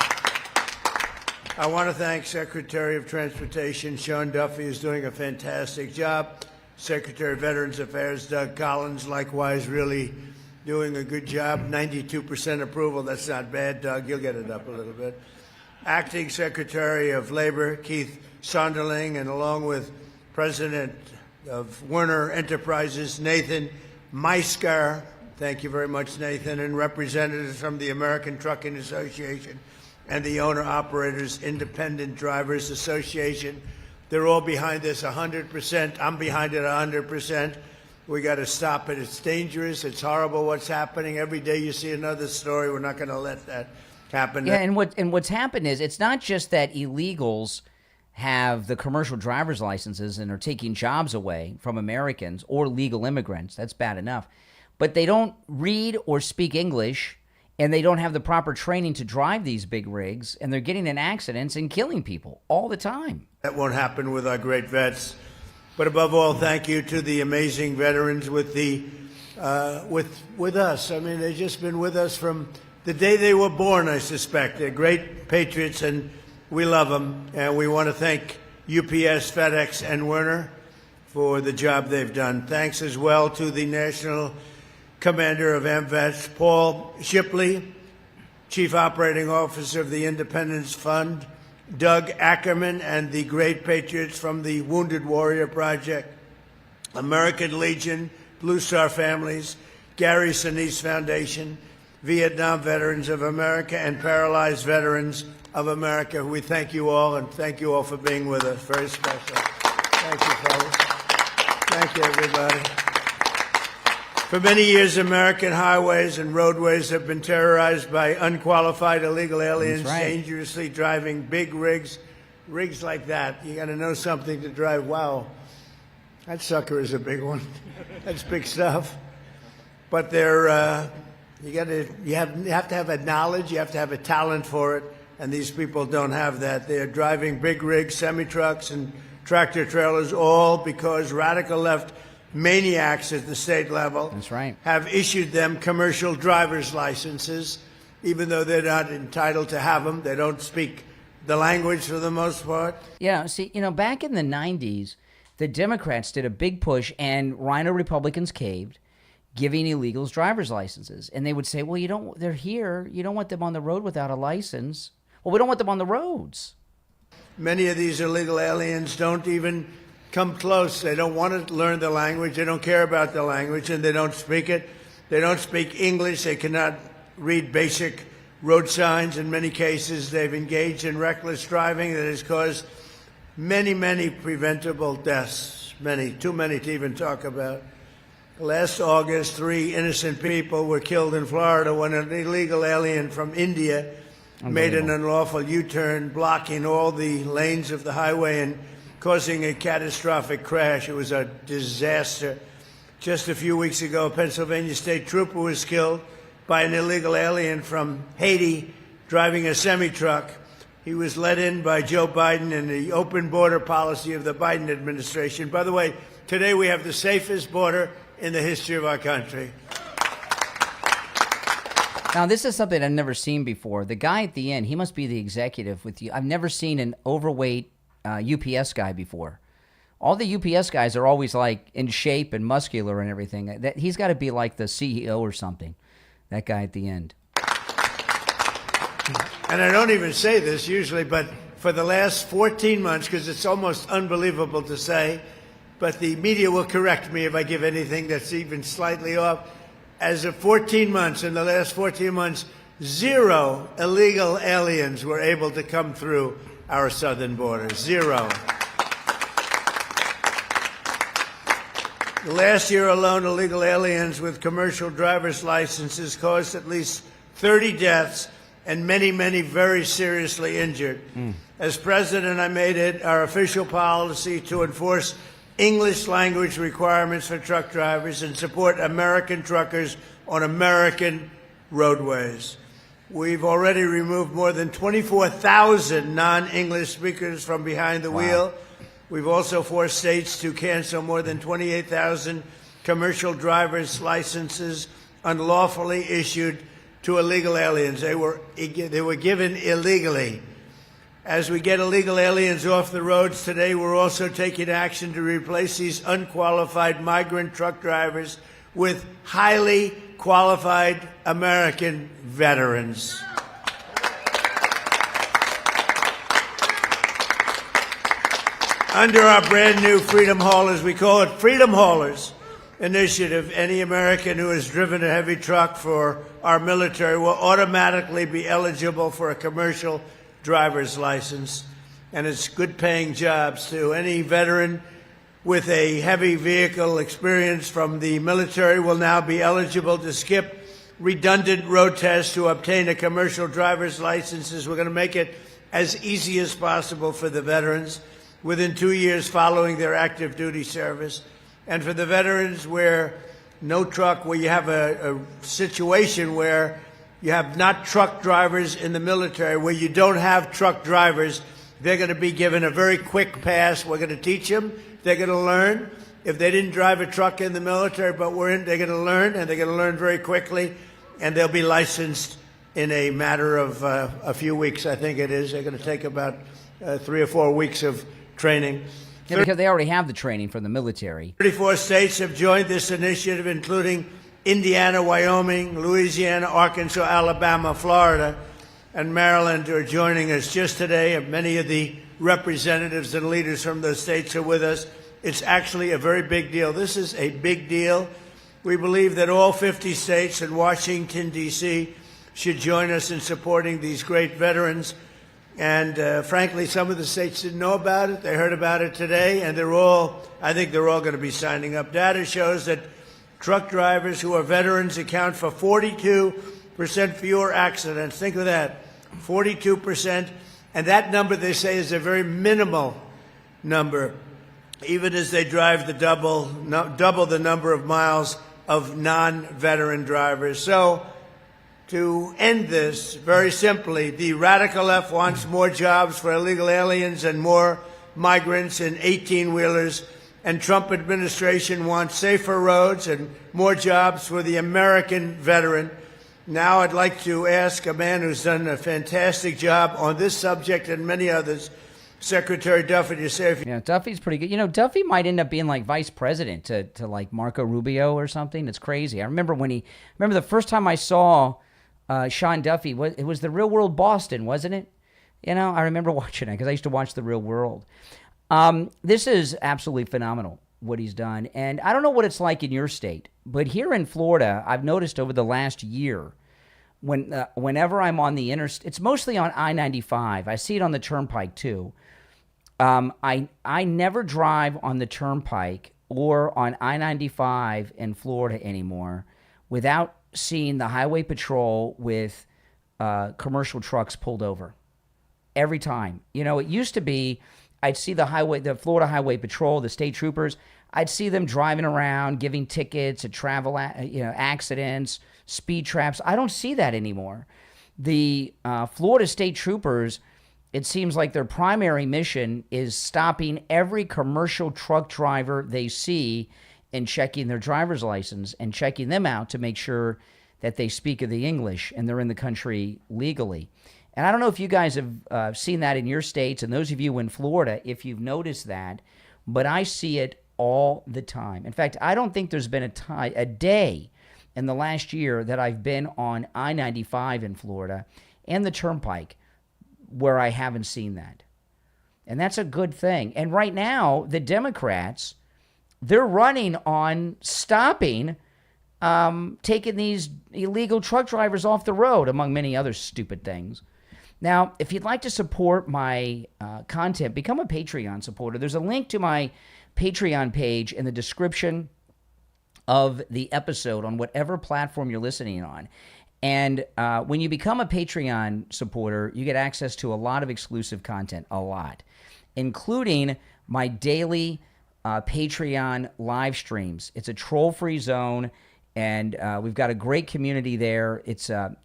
I want to thank Secretary of Transportation Sean Duffy, who's doing a fantastic job. Secretary of Veterans Affairs Doug Collins, likewise, really doing a good job. 92% approval. That's not bad, Doug. You'll get it up a little bit. Acting Secretary of Labor Keith Sonderling, and along with President of Werner Enterprises Nathan Maiskar. Thank you very much, Nathan, and representatives from the American Trucking Association and the Owner-Operators Independent Drivers Association. They're all behind this 100%. I'm behind it 100%. We got to stop it. It's dangerous. It's horrible what's happening. Every day you see another story. We're not going to let that happen. Yeah, and what's happened is it's not just that illegals have the commercial driver's licenses and are taking jobs away from Americans or legal immigrants. That's bad enough. But they don't read or speak English, and they don't have the proper training to drive these big rigs, and they're getting in accidents and killing people all the time. That won't happen with our great vets. But above all, thank you to the amazing veterans with us. I mean, they've just been with us from the day they were born, I suspect. They're great patriots, and we love them. And we want to thank UPS, FedEx, and Werner for the job they've done. Thanks as well to the National Commander of AMVETS, Paul Shipley, Chief Operating Officer of the Independence Fund, Doug Ackerman, and the great patriots from the Wounded Warrior Project, American Legion, Blue Star Families, Gary Sinise Foundation, Vietnam Veterans of America, and Paralyzed Veterans of America. We thank you all, and thank you all for being with us. Very special. Thank you, fellas. Thank you, everybody. For many years, American highways and roadways have been terrorized by unqualified illegal aliens dangerously driving big rigs like that. You got to know something to drive. Wow, that sucker is a big one. That's big stuff. But they're you have to have a knowledge, you have to have a talent for it, and these people don't have that. They are driving big rigs, semi-trucks, and tractor trailers, all because radical left maniacs at the state level have issued them commercial driver's licenses, even though they're not entitled to have them. They don't speak the language for the most part. Yeah, see, back in the 90s, the Democrats did a big push, and Rhino Republicans caved, giving illegals driver's licenses. And they would say, well, they're here. You don't want them on the road without a license. Well, we don't want them on the roads. Many of these illegal aliens don't even come close. They don't want to learn the language. They don't care about the language, and they don't speak it. They don't speak English. They cannot read basic road signs. In many cases, they've engaged in reckless driving that has caused many, many preventable deaths, too many to even talk about. Last August, 3 innocent people were killed in Florida when an illegal alien from India made an unlawful U-turn, blocking all the lanes of the highway and causing a catastrophic crash. It was a disaster. Just a few weeks ago, a Pennsylvania state trooper was killed by an illegal alien from Haiti driving a semi-truck. He was let in by Joe Biden and the open border policy of the Biden administration. By the way, today we have the safest border in the history of our country. Now, this is something I've never seen before. The guy at the end, he must be the executive with you. I've never seen an overweight UPS guy before. All the UPS guys are always like in shape and muscular and everything. He's got to be like the CEO or something, that guy at the end. And I don't even say this usually, but for the last 14 months, because it's almost unbelievable to say, but the media will correct me if I give anything that's even slightly off. As of 14 months, in the last 14 months, 0 illegal aliens were able to come through our southern border. 0. Last year alone, illegal aliens with commercial driver's licenses caused at least 30 deaths and many, many very seriously injured. As president, I made it our official policy to enforce English language requirements for truck drivers and support American truckers on American roadways. We've already removed more than 24,000 non-English speakers from behind the wheel. We've also forced states to cancel more than 28,000 commercial driver's licenses unlawfully issued to illegal aliens. They were given illegally. As we get illegal aliens off the roads today, we're also taking action to replace these unqualified migrant truck drivers with highly qualified American veterans. Under our brand new Freedom Haulers, we call it Freedom Haulers initiative, any American who has driven a heavy truck for our military will automatically be eligible for a commercial driver's license, and it's good-paying jobs too. Any veteran with a heavy vehicle experience from the military will now be eligible to skip redundant road tests to obtain a commercial driver's license. We're going to make it as easy as possible for the veterans within 2 years following their active duty service. And for the veterans where no truck, where you have a situation where You have not truck drivers in the military. Where you don't have truck drivers, they're going to be given a very quick pass. We're going to teach them. They're going to learn. If they didn't drive a truck in the military, but they're going to learn, and they're going to learn very quickly, and they'll be licensed in a matter of a few weeks, I think it is. They're going to take about 3 or 4 weeks of training. Yeah, because they already have the training from the military. 34 states have joined this initiative, including Indiana, Wyoming, Louisiana, Arkansas, Alabama, Florida, and Maryland are joining us just today. And many of the representatives and leaders from those states are with us. It's actually a very big deal. This is a big deal. We believe that all 50 states and Washington, D.C. should join us in supporting these great veterans. And frankly, some of the states didn't know about it. They heard about it today, and I think they're all going to be signing up. Data shows that truck drivers who are veterans account for 42% fewer accidents. Think of that, 42%. And that number, they say, is a very minimal number, even as they drive the double the number of miles of non-veteran drivers. So to end this, very simply, the radical left wants more jobs for illegal aliens and more migrants in 18-wheelers, and Trump administration wants safer roads and more jobs for the American veteran. Now I'd like to ask a man who's done a fantastic job on this subject and many others, Secretary Duffy, to say if yeah, Duffy's pretty good. You know, Duffy might end up being like vice president to like Marco Rubio or something. It's crazy. I remember the first time I saw Sean Duffy, it was The Real World Boston, wasn't it? You know, I remember watching it because I used to watch The Real World. This is absolutely phenomenal, what he's done. And I don't know what it's like in your state, but here in Florida, I've noticed over the last year, whenever I'm on the interstate, it's mostly on I-95. I see it on the Turnpike too. I never drive on the Turnpike or on I-95 in Florida anymore without seeing the highway patrol with commercial trucks pulled over. Every time. You know, it used to be I'd see the Florida Highway Patrol, the state troopers. I'd see them driving around, giving tickets at travel, accidents, speed traps. I don't see that anymore. The Florida state troopers, it seems like their primary mission is stopping every commercial truck driver they see and checking their driver's license and checking them out to make sure that they speak the English and they're in the country legally. And I don't know if you guys have seen that in your states, and those of you in Florida, if you've noticed that, but I see it all the time. In fact, I don't think there's been a day in the last year that I've been on I-95 in Florida and the Turnpike where I haven't seen that. And that's a good thing. And right now, the Democrats, they're running on stopping taking these illegal truck drivers off the road, among many other stupid things. Now, if you'd like to support my content, become a Patreon supporter. There's a link to my Patreon page in the description of the episode on whatever platform you're listening on. And when you become a Patreon supporter, you get access to a lot of exclusive content, including my daily Patreon live streams. It's a troll-free zone, and we've got a great community there. It's a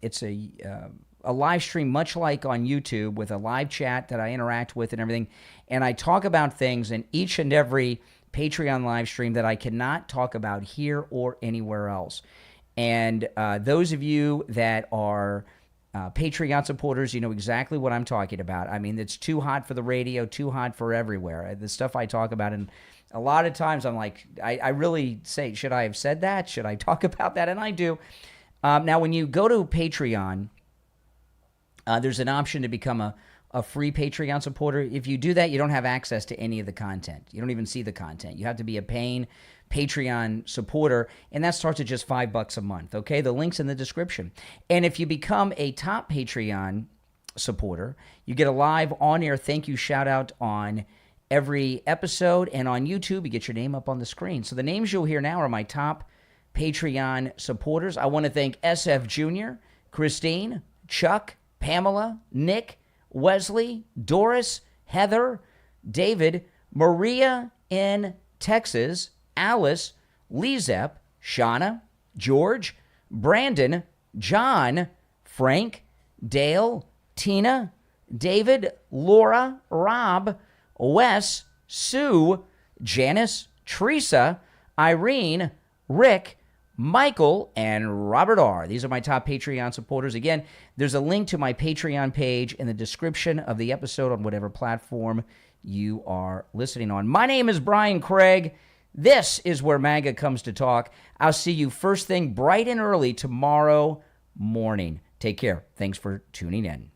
live stream much like on YouTube with a live chat that I interact with and everything. And I talk about things in each and every Patreon live stream that I cannot talk about here or anywhere else. And those of you that are Patreon supporters, you know exactly what I'm talking about. I mean, it's too hot for the radio, too hot for everywhere. The stuff I talk about, and a lot of times I'm like, I really say, should I have said that? Should I talk about that? And I do. Now, when you go to Patreon, there's an option to become a free Patreon supporter. If you do that, you don't have access to any of the content. You don't even see the content. You have to be a paying Patreon supporter, and that starts at just $5 a month, okay? The link's in the description. And if you become a top Patreon supporter, you get a live on-air thank you shout-out on every episode, and on YouTube, you get your name up on the screen. So the names you'll hear now are my top Patreon supporters. I want to thank SF Jr., Christine, Chuck, Pamela, Nick, Wesley, Doris, Heather, David, Maria in Texas, Alice, Lizep, Shauna, George, Brandon, John, Frank, Dale, Tina, David, Laura, Rob, Wes, Sue, Janice, Teresa, Irene, Rick, Michael, and Robert R. These are my top Patreon supporters. Again, there's a link to my Patreon page in the description of the episode on whatever platform you are listening on. My name is Brian Craig. This is where MAGA comes to talk. I'll see you first thing bright and early tomorrow morning. Take care. Thanks for tuning in.